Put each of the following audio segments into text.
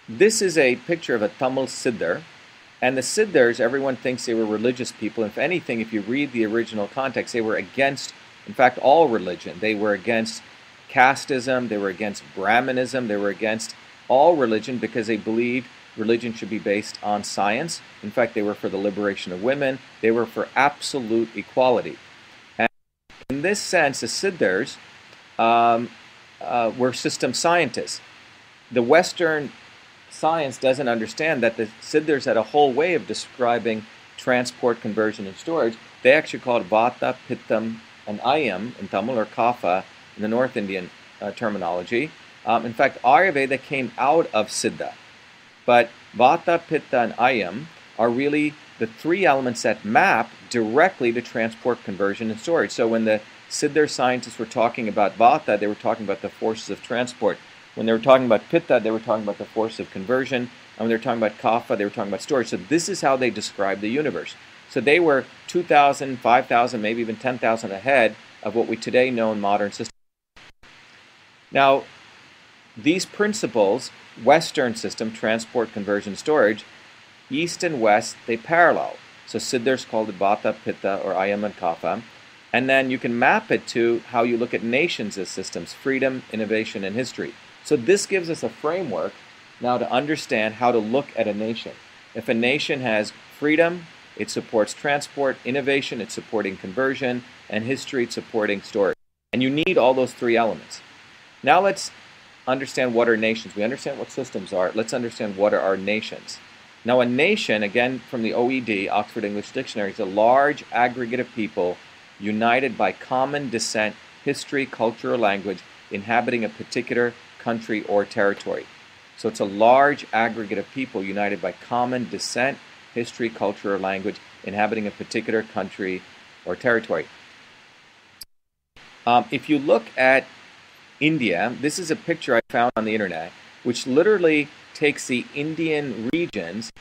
This is a picture of a Tamil Siddhar, and the Siddhars, everyone thinks they were religious people. If anything, if you read the original context, they were against, in fact, all religion. They were against casteism, they were against Brahmanism, they were against all religion because they believed religion should be based on science. In fact, they were for the liberation of women. They were for absolute equality. And in this sense, the Siddhars were system scientists. The Western science doesn't understand that the Siddhars had a whole way of describing transport, conversion, and storage. They actually call it Vata, Pittam, and Ayam in Tamil, or Kapha in the North Indian terminology. In fact, Ayurveda came out of Siddha. But Vata, Pitta, and Ayam are really the three elements that map directly to transport, conversion, and storage. So when the Siddhar scientists were talking about Vata, they were talking about the forces of transport. When they were talking about Pitta, they were talking about the force of conversion. And when they were talking about Kapha, they were talking about storage. So this is how they described the universe. So they were 2,000, 5,000, maybe even 10,000 ahead of what we today know in modern systems. Now, these principles, Western system, transport, conversion, storage, East and West, they parallel. So Siddhars called it Vata, Pitta, or Ayam and Kapha. And then you can map it to how you look at nations as systems: freedom, innovation, and history. So this gives us a framework now to understand how to look at a nation. If a nation has freedom, it supports transport; innovation, it's supporting conversion; and history, it's supporting storage. And you need all those three elements. Now let's understand what are nations. We understand what systems are. Let's understand what are our nations. Now a nation, again from the OED, Oxford English Dictionary, is a large aggregate of people united by common descent, history, culture, or language, inhabiting a particular country or territory. So it's a large aggregate of people united by common descent, history, culture, or language, inhabiting a particular country or territory. If you look at India, this is a picture I found on the internet, which literally takes the Indian regions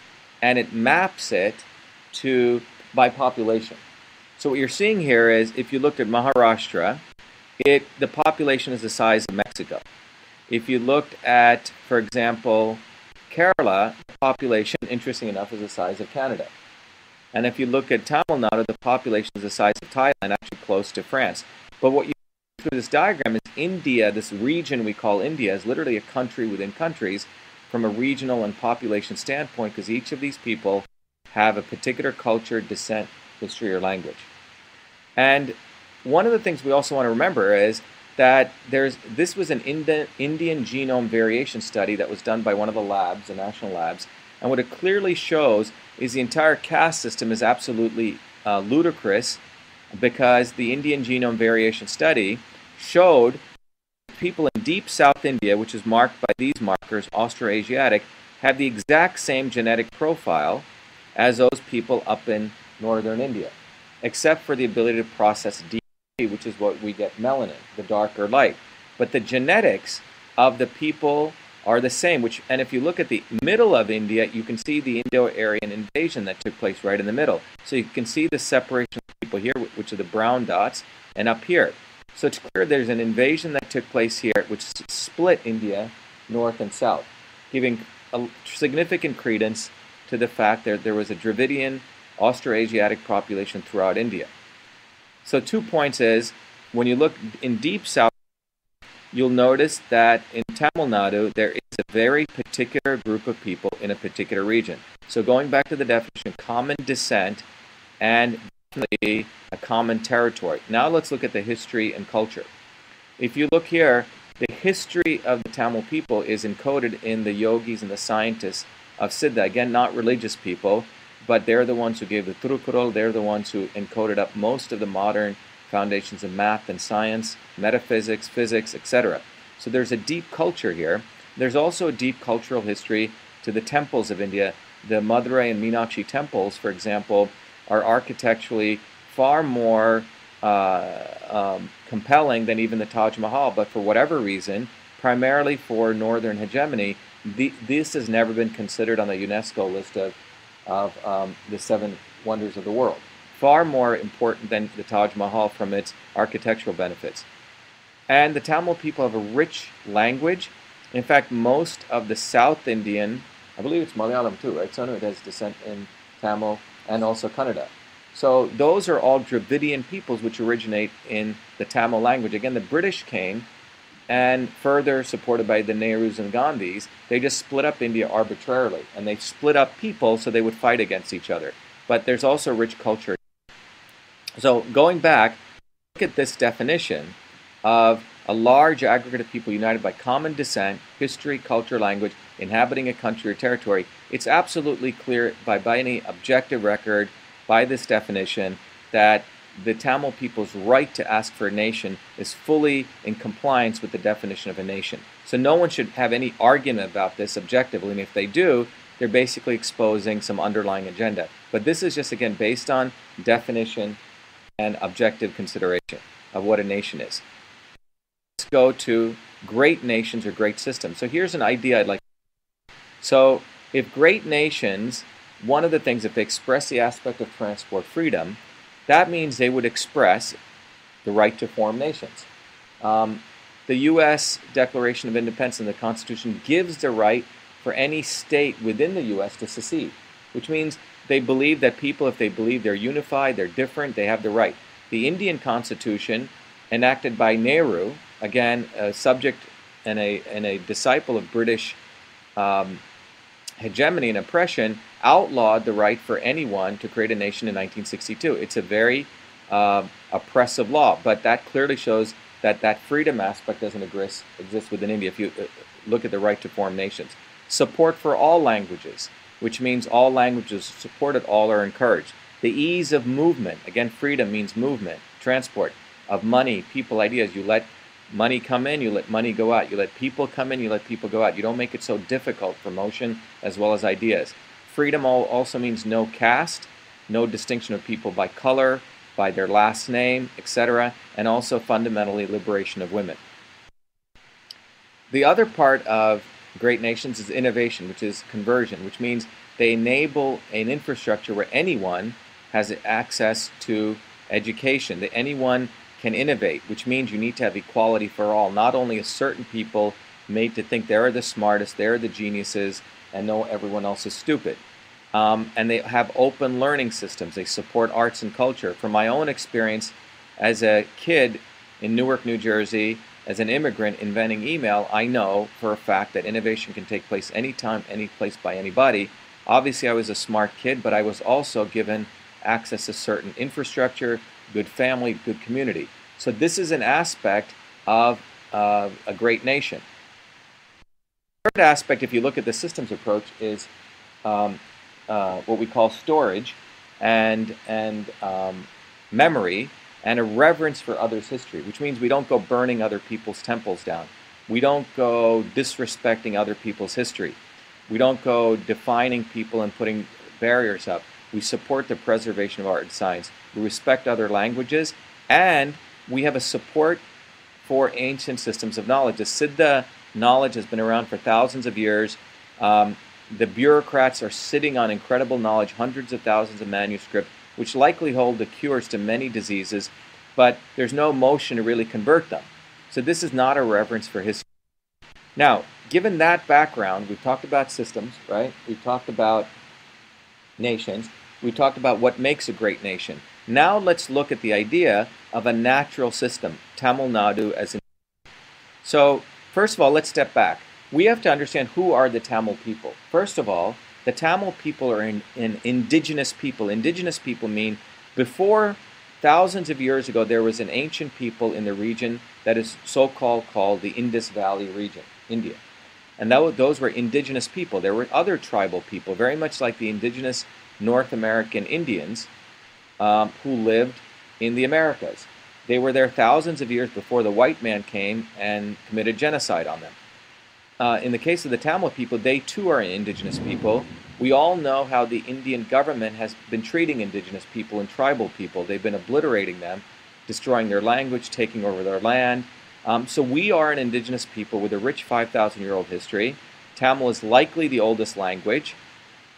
and it maps it by population. So what you're seeing here is, if you looked at Maharashtra, the population is the size of Mexico. If you looked at, for example, Kerala, the population, interesting enough, is the size of Canada. And if you look at Tamil Nadu, the population is the size of Thailand, actually close to France. But what you see through this diagram is India, this region we call India, is literally a country within countries from a regional and population standpoint, because each of these people have a particular culture, descent, history, or language. And one of the things we also want to remember is that this was an Indian genome variation study that was done by one of the labs, the national labs, and what it clearly shows is the entire caste system is absolutely ludicrous, because the Indian genome variation study showed people in deep South India, which is marked by these markers, Austroasiatic, have the exact same genetic profile as those people up in northern India, except for the ability to process DNA, which is what we get melanin, the darker light. But the genetics of the people are the same, and if you look at the middle of India, you can see the Indo-Aryan invasion that took place right in the middle. So you can see the separation of people here, which are the brown dots, and up here. So it's clear there's an invasion that took place here, which split India north and south, giving a significant credence to the fact that there was a Dravidian Austroasiatic population throughout India. So 2 points is, when you look in deep south, you'll notice that in Tamil Nadu, there is a very particular group of people in a particular region. So going back to the definition, common descent and definitely a common territory. Now let's look at the history and culture. If you look here, the history of the Tamil people is encoded in the yogis and the scientists of Siddha. Again, not religious people, but they're the ones who gave the Thirukkural. They're the ones who encoded up most of the modern foundations of math and science, metaphysics, physics, etc. So there's a deep culture here. There's also a deep cultural history to the temples of India. The Madurai and Meenakshi temples, for example, are architecturally far more compelling than even the Taj Mahal, but for whatever reason, primarily for northern hegemony, this has never been considered on the UNESCO list of the 7 wonders of the world. Far more important than the Taj Mahal from its architectural benefits. And the Tamil people have a rich language, In fact, most of the South Indian, I believe it's Malayalam too, right? So it has descent in Tamil and also Kannada. So those are all Dravidian peoples which originate in the Tamil language. Again, the British came and further supported by the Nehrus and Gandhis, they just split up India arbitrarily. And they split up people so they would fight against each other. But there's also rich culture. So going back, look at this definition of a large aggregate of people united by common descent, history, culture, language, inhabiting a country or territory. It's absolutely clear by any objective record, by this definition, that the Tamil people's right to ask for a nation is fully in compliance with the definition of a nation. So no one should have any argument about this objectively, and if they do, they're basically exposing some underlying agenda. But this is just, again, based on definition and objective consideration of what a nation is. Let's go to great nations or great systems. So here's an idea I'd like to. So if great nations, one of the things, if they express the aspect of transport freedom, that means they would express the right to form nations. The U.S. Declaration of Independence and the Constitution gives the right for any state within the U.S. to secede, which means they believe that people, if they believe they're unified, they're different, they have the right. The Indian Constitution, enacted by Nehru, again, a subject and a disciple of British hegemony and oppression, outlawed the right for anyone to create a nation in 1962. It's a very oppressive law, but that clearly shows that that freedom aspect doesn't exist within India if you look at the right to form nations. Support for all languages, which means all languages supported, all are encouraged. The ease of movement, again, freedom means movement, transport, of money, people, ideas. You let money come in, you let money go out. You let people come in, you let people go out. You don't make it so difficult for motion as well as ideas. Freedom also means no caste, no distinction of people by color, by their last name, etc., and also fundamentally liberation of women. The other part of great nations is innovation, which is conversion, which means they enable an infrastructure where anyone has access to education, that anyone can innovate, which means you need to have equality for all. Not only a certain people made to think they're the smartest, they're the geniuses, and know everyone else is stupid. And they have open learning systems. They support arts and culture. From my own experience as a kid in Newark, New Jersey, as an immigrant inventing email, I know for a fact that innovation can take place anytime, any place, by anybody. Obviously, I was a smart kid, but I was also given access to certain infrastructure, good family, good community. So this is an aspect of a great nation. The third aspect, if you look at the systems approach, is what we call storage and memory and a reverence for others' history, which means we don't go burning other people's temples down. We don't go disrespecting other people's history. We don't go defining people and putting barriers up. We support the preservation of art and science. We respect other languages, and we have a support for ancient systems of knowledge. The Siddha knowledge has been around for thousands of years. The bureaucrats are sitting on incredible knowledge, hundreds of thousands of manuscripts, which likely hold the cures to many diseases, but there's no motion to really convert them. So this is not a reverence for history. Now, given that background, we've talked about systems, right? We've talked about nations. We talked about what makes a great nation. Now let's look at the idea of a natural system, Tamil Nadu as an. So first of all, let's step back. We have to understand who are the Tamil people. First of all, the Tamil people are an indigenous people. Indigenous people mean before thousands of years ago there was an ancient people in the region that is called the Indus Valley region, India. And those were indigenous people. There were other tribal people, very much like the indigenous North American Indians who lived in the Americas. They were there thousands of years before the white man came and committed genocide on them. In the case of the Tamil people, they too are indigenous people. We all know how the Indian government has been treating indigenous people and tribal people. They've been obliterating them, destroying their language, taking over their land. So we are an indigenous people with a rich 5,000-year-old history. Tamil is likely the oldest language.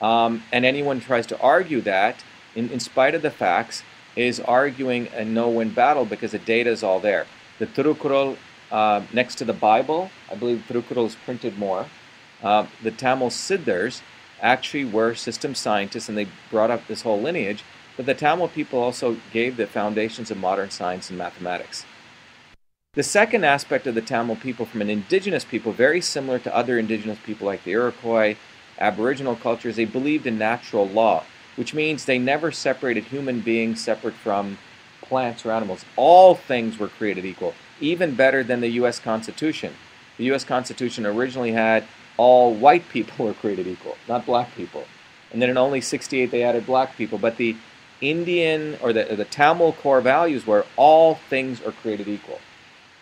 And anyone who tries to argue that, in spite of the facts, is arguing a no-win battle because the data is all there. The Tirukkural next to the Bible. I believe Thirukkural is printed more. The Tamil Siddhars actually were system scientists, and they brought up this whole lineage. But the Tamil people also gave the foundations of modern science and mathematics. The second aspect of the Tamil people from an indigenous people, very similar to other indigenous people like the Iroquois, Aboriginal cultures, they believed in natural law, which means they never separated human beings separate from plants or animals. All things were created equal, even better than the U.S. Constitution. The U.S. Constitution originally had all white people were created equal, not black people. And then in only 68 they added black people. But the Indian or the Tamil core values were all things are created equal.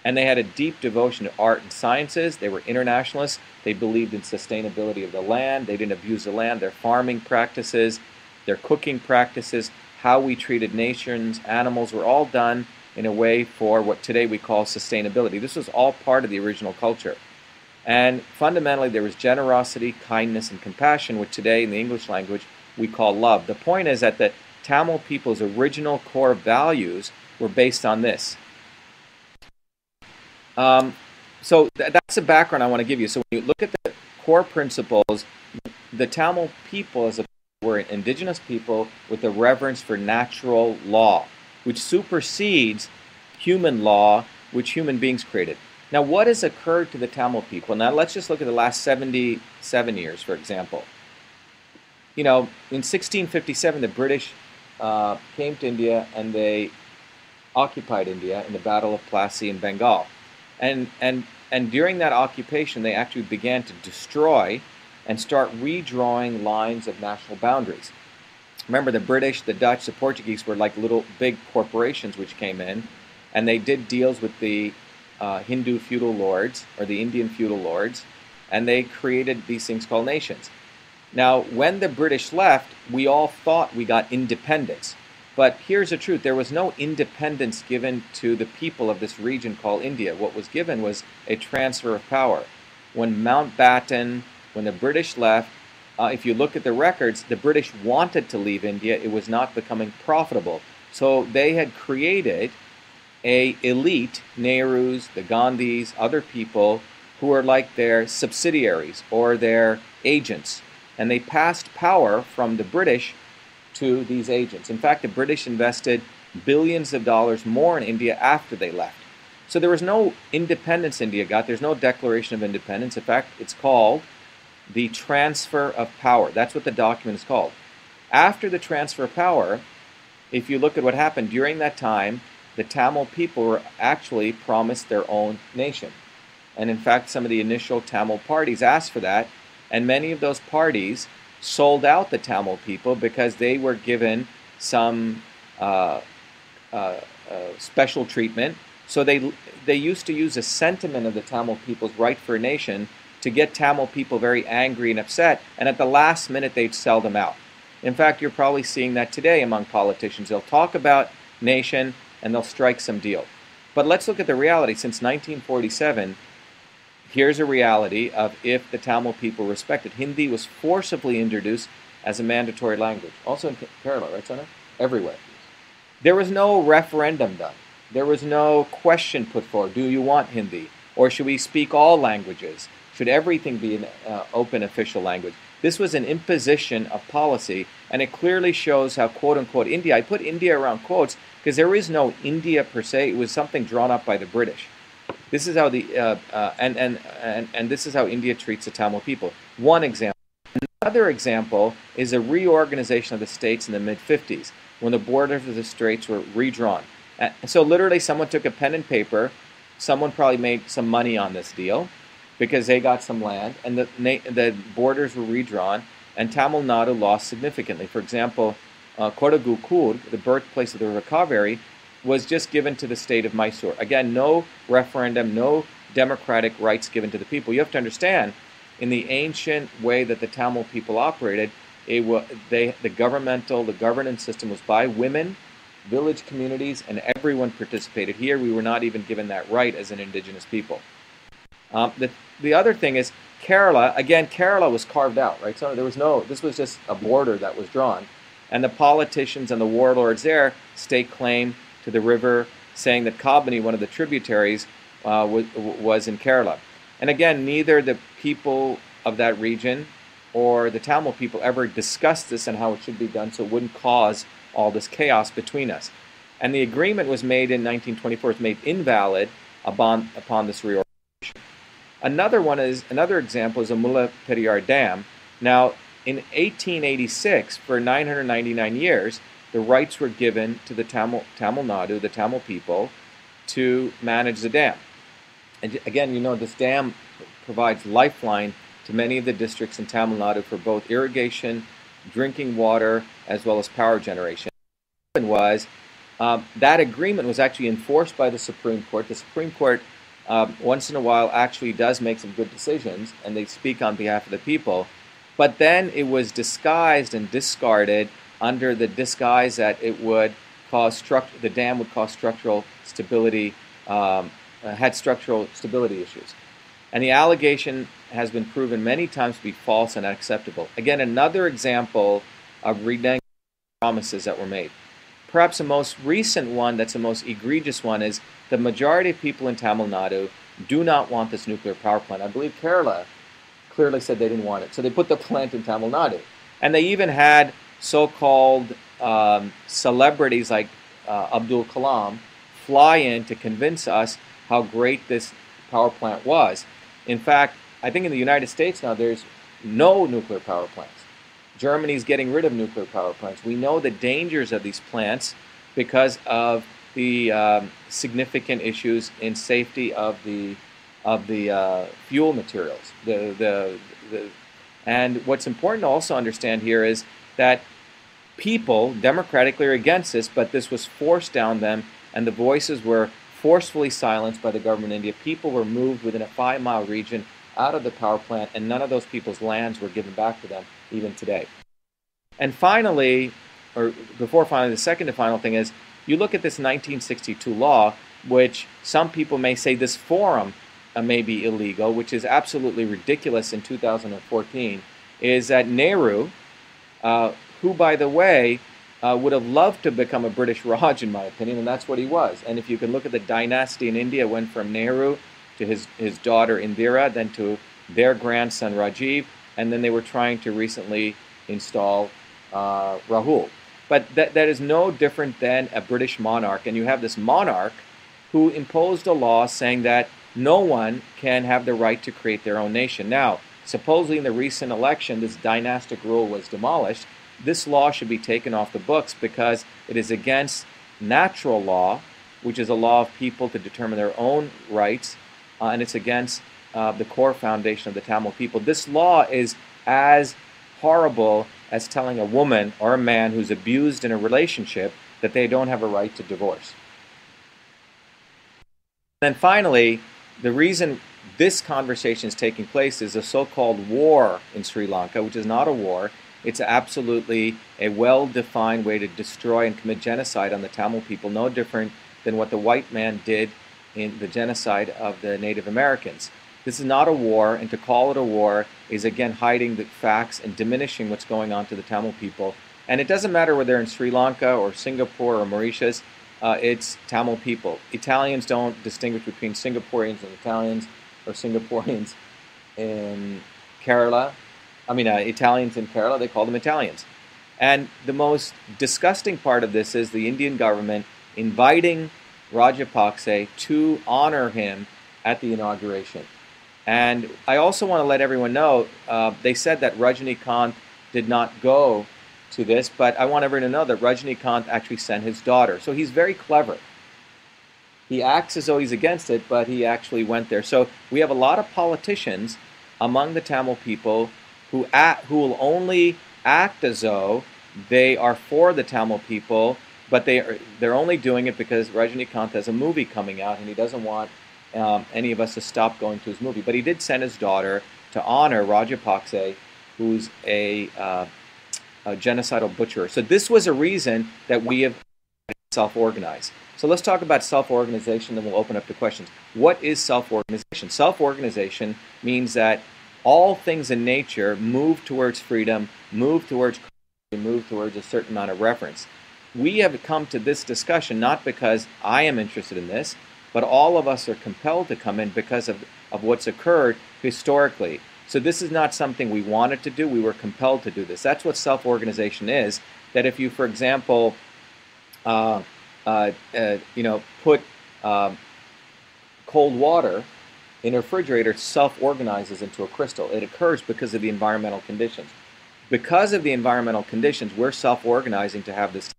And they had a deep devotion to art and sciences. They were internationalists. They believed in sustainability of the land. They didn't abuse the land. Their farming practices, their cooking practices, how we treated nations, animals, were all done in a way for what today we call sustainability. This was all part of the original culture. And fundamentally, there was generosity, kindness, and compassion, which today in the English language we call love. The point is that the Tamil people's original core values were based on this. So that's the background I want to give you. So when you look at the core principles, the Tamil people as a were indigenous people with a reverence for natural law, which supersedes human law, which human beings created. Now, what has occurred to the Tamil people? Now, let's just look at the last 77 years, for example. You know, in 1657, the British came to India and they occupied India in the Battle of Plassey in Bengal. And during that occupation, they actually began to destroy and start redrawing lines of national boundaries. Remember, the British, the Dutch, the Portuguese were like little big corporations which came in, and they did deals with the Hindu feudal lords or the Indian feudal lords, and they created these things called nations. Now, when the British left, we all thought we got independence. But here's the truth. There was no independence given to the people of this region called India. What was given was a transfer of power. When Mountbatten, when the British left, if you look at the records, the British wanted to leave India. It was not becoming profitable. So they had created an elite, Nehrus, the Gandhis, other people who were like their subsidiaries or their agents. And they passed power from the British to these agents. In fact, the British invested billions of dollars more in India after they left. So there was no independence India got. There's no declaration of independence. In fact, it's called the transfer of power. That's what the document is called. After the transfer of power, if you look at what happened during that time, the Tamil people were actually promised their own nation. And in fact, some of the initial Tamil parties asked for that, and many of those parties sold out the Tamil people because they were given some special treatment. So they used to use a sentiment of the Tamil people's right for a nation to get Tamil people very angry and upset, and at the last minute they'd sell them out. In fact, you're probably seeing that today among politicians. They'll talk about nation and they'll strike some deal. But let's look at the reality. Since 1947, here's a reality of if the Tamil people respected. Hindi was forcibly introduced as a mandatory language. Also in Kerala, right, Sana? Everywhere. There was no referendum done. There was no question put forward. Do you want Hindi? Or should we speak all languages? Should everything be an open official language? This was an imposition of policy, and it clearly shows how, quote-unquote, India, I put India around quotes because there is no India per se. It was something drawn up by the British. This is how and this is how India treats the Tamil people. One example. Another example is a reorganization of the states in the mid-50s when the borders of the states were redrawn. And so literally someone took a pen and paper, someone probably made some money on this deal because they got some land, and the borders were redrawn, and Tamil Nadu lost significantly. For example, Kodagu Kurg, the birthplace of the River Kaveri, was just given to the state of Mysore. Again, no referendum, no democratic rights given to the people. You have to understand, in the ancient way that the Tamil people operated, the governance system was by women, village communities, and everyone participated. Here, we were not even given that right as an indigenous people. The other thing is Kerala. Again, Kerala was carved out, right? So this was just a border that was drawn, and the politicians and the warlords there stake claim to the river, saying that Kabani, one of the tributaries, was in Kerala. And again, neither the people of that region or the Tamil people ever discussed this and how it should be done, so it wouldn't cause all this chaos between us. And the agreement was made in 1924, was made invalid upon this reorganization. Another example is the Mullaperiyar Dam. Now, in 1886, for 999 years, the rights were given to the Tamil Nadu, the Tamil people, to manage the dam. And again, you know, this dam provides lifeline to many of the districts in Tamil Nadu for both irrigation, drinking water, as well as power generation. What happened was that agreement was actually enforced by the Supreme Court. The Supreme Court, once in a while, actually does make some good decisions, and they speak on behalf of the people. But then it was disguised and discarded under the disguise that it would cause the dam would cause structural stability, had structural stability issues. And the allegation has been proven many times to be false and unacceptable. Again, another example of reneging promises that were made. Perhaps the most recent one, that's the most egregious one, is the majority of people in Tamil Nadu do not want this nuclear power plant. I believe Kerala clearly said they didn't want it. So they put the plant in Tamil Nadu. And they even had so-called celebrities like Abdul Kalam fly in to convince us how great this power plant was. In fact, I think in the United States now there's no nuclear power plants. Germany's getting rid of nuclear power plants. We know the dangers of these plants because of the significant issues in safety of the fuel materials. And what's important to also understand here is that people democratically are against this, but this was forced down them, and the voices were forcefully silenced by the government of India. People were moved within a 5-mile region out of the power plant, and none of those people's lands were given back to them, even today. And finally, or before finally, the second and final thing is, you look at this 1962 law, which some people may say this forum may be illegal, which is absolutely ridiculous in 2014, is that Nehru, who, by the way, would have loved to become a British Raj, in my opinion, and that's what he was. And if you can look at the dynasty in India, it went from Nehru to his daughter Indira, then to their grandson Rajiv, and then they were trying to recently install Rahul. But that is no different than a British monarch, and you have this monarch who imposed a law saying that no one can have the right to create their own nation. Now, supposedly in the recent election, this dynastic rule was demolished. This law should be taken off the books because it is against natural law, which is a law of people to determine their own rights, and it's against the core foundation of the Tamil people. This law is as horrible as telling a woman or a man who's abused in a relationship that they don't have a right to divorce. And then finally, the reason this conversation is taking place is a so-called war in Sri Lanka, which is not a war. It's absolutely a well-defined way to destroy and commit genocide on the Tamil people, no different than what the white man did in the genocide of the Native Americans. This is not a war, and to call it a war is again hiding the facts and diminishing what's going on to the Tamil people. And it doesn't matter whether they're in Sri Lanka or Singapore or Mauritius, it's Tamil people. Italians don't distinguish between Singaporeans and Italians, or Singaporeans in Kerala. Italians in Kerala, they call them Italians. And the most disgusting part of this is the Indian government inviting Rajapaksa to honor him at the inauguration. And I also want to let everyone know, they said that Rajinikanth did not go to this, but I want everyone to know that Rajinikanth actually sent his daughter. So he's very clever. He acts as though he's against it, but he actually went there. So we have a lot of politicians among the Tamil people who will only act as though they are for the Tamil people, but they're only doing it because Rajinikanth has a movie coming out and he doesn't want any of us to stop going to his movie. But he did send his daughter to honor Rajapaksa, who's a genocidal butcher. So this was a reason that we have self-organized. So let's talk about self-organization, then we'll open up to questions. What is self-organization? Self-organization means that all things in nature move towards freedom, move towards a certain amount of reference. We have come to this discussion not because I am interested in this, but all of us are compelled to come in because of what's occurred historically. So this is not something we wanted to do. We were compelled to do this. That's what self-organization is. That if you, for example, put cold water in a refrigerator, self-organizes into a crystal. It occurs because of the environmental conditions. Because of the environmental conditions, we're self-organizing to have this.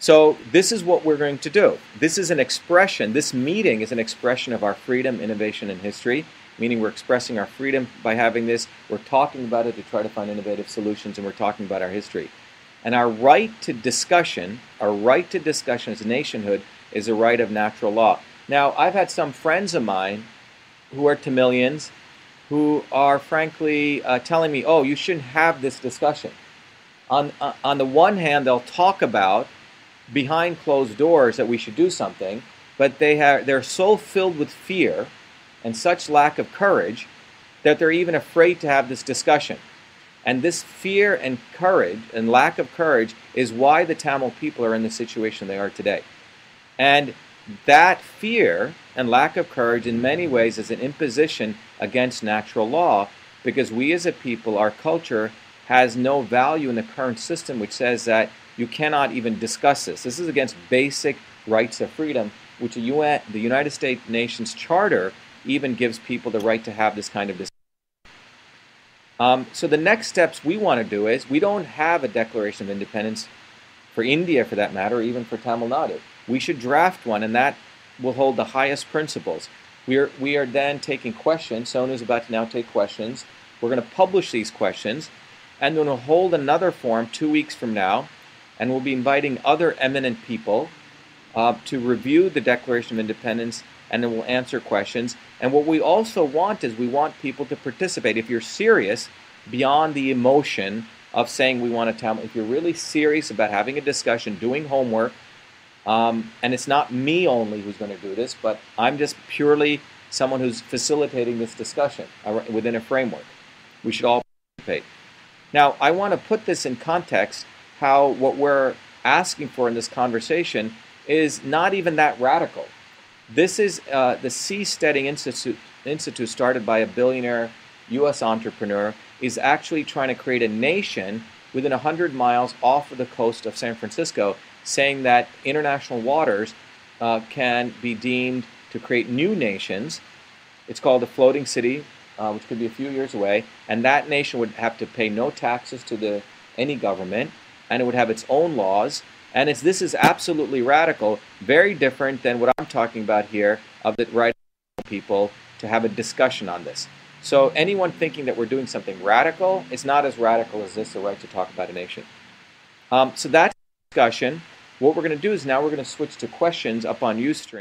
So this is what we're going to do. This is an expression, this meeting is an expression of our freedom, innovation, and history, meaning we're expressing our freedom by having this. We're talking about it to try to find innovative solutions, and we're talking about our history. And our right to discussion as nationhood is a right of natural law. Now, I've had some friends of mine who are Tamilians who are frankly telling me, oh, you shouldn't have this discussion. On the one hand, they'll talk about behind closed doors that we should do something, but they're so filled with fear and such lack of courage that they're even afraid to have this discussion. And this fear and courage and lack of courage is why the Tamil people are in the situation they are today. And that fear and lack of courage in many ways is an imposition against natural law, because we as a people, our culture, has no value in the current system which says that you cannot even discuss this. This is against basic rights of freedom, which the United States Nations Charter even gives people the right to have this kind of discussion. So the next steps we want to do is, we don't have a Declaration of Independence for India, for that matter, or even for Tamil Nadu. We should draft one, and that will hold the highest principles. We are then taking questions. Sonu's about to now take questions. We're going to publish these questions, and then we'll hold another forum 2 weeks from now, and we'll be inviting other eminent people to review the Declaration of Independence, and then we'll answer questions. And what we also want is, we want people to participate. If you're serious, beyond the emotion of saying we want to tell, if you're really serious about having a discussion, doing homework, and it's not me only who's going to do this, but I'm just purely someone who's facilitating this discussion within a framework. We should all participate. Now, I want to put this in context, how what we're asking for in this conversation is not even that radical. This is the Seasteading Institute, started by a billionaire U.S. entrepreneur, is actually trying to create a nation within 100 miles off of the coast of San Francisco, saying that international waters can be deemed to create new nations. It's called a floating city, which could be a few years away, and that nation would have to pay no taxes to any government, and it would have its own laws. And this is absolutely radical, very different than what I'm talking about here, of the right of people to have a discussion on this. So anyone thinking that we're doing something radical, it's not as radical as this, the right to talk about a nation. So that's the discussion. What we're going to do is now we're going to switch to questions up on Ustream.